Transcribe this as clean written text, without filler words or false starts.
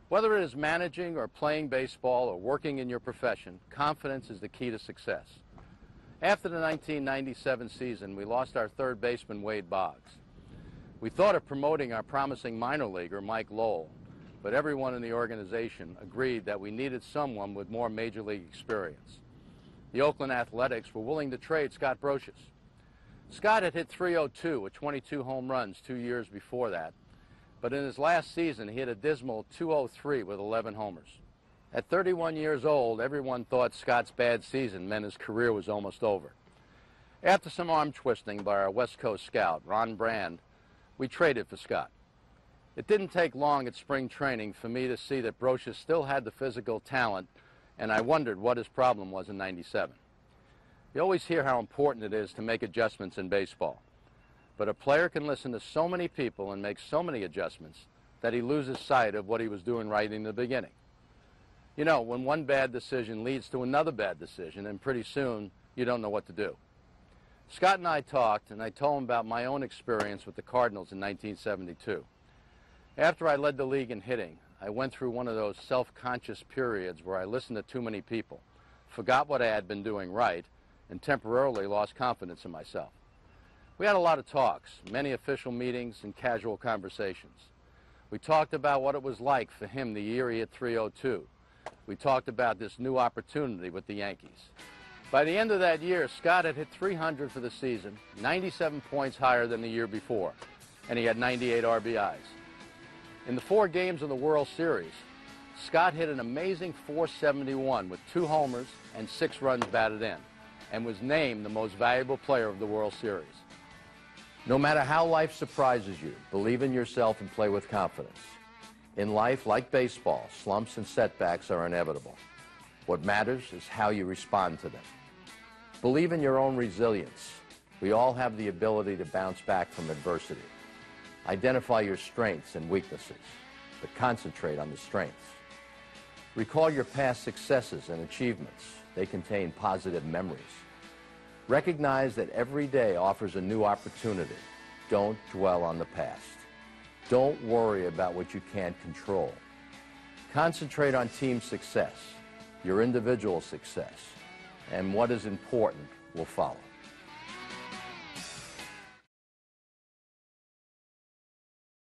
Whether it is managing or playing baseball or working in your profession, confidence is the key to success. After the 1997 season, we lost our third baseman, Wade Boggs. We thought of promoting our promising minor leaguer, Mike Lowell, but everyone in the organization agreed that we needed someone with more major league experience. The Oakland Athletics were willing to trade Scott Brosius. Scott had hit .302 with 22 home runs 2 years before that, but in his last season he hit a dismal .203 with 11 homers. At 31 years old, everyone thought Scott's bad season meant his career was almost over. After some arm twisting by our West Coast scout, Ron Brand, we traded for Scott. It didn't take long at spring training for me to see that Brosius still had the physical talent, and I wondered what his problem was in '97. You always hear how important it is to make adjustments in baseball, but a player can listen to so many people and make so many adjustments that he loses sight of what he was doing right in the beginning. You know, when one bad decision leads to another bad decision, and pretty soon you don't know what to do. Scott and I talked, and I told him about my own experience with the Cardinals in 1972. After I led the league in hitting, I went through one of those self-conscious periods where I listened to too many people, forgot what I had been doing right, and temporarily lost confidence in myself. We had a lot of talks, many official meetings and casual conversations. We talked about what it was like for him the year he hit .302. We talked about this new opportunity with the Yankees. By the end of that year, Scott had hit .300 for the season, 97 points higher than the year before, and he had 98 RBIs. In the 4 games of the World Series, Scott hit an amazing .471 with 2 homers and 6 runs batted in, and was named the most valuable player of the World Series. No matter how life surprises you, believe in yourself and play with confidence. In life, like baseball, slumps and setbacks are inevitable. What matters is how you respond to them. Believe in your own resilience. We all have the ability to bounce back from adversity. Identify your strengths and weaknesses, but concentrate on the strengths. Recall your past successes and achievements. They contain positive memories. Recognize that every day offers a new opportunity. Don't dwell on the past. Don't worry about what you can't control. Concentrate on team success, your individual success, and what is important will follow.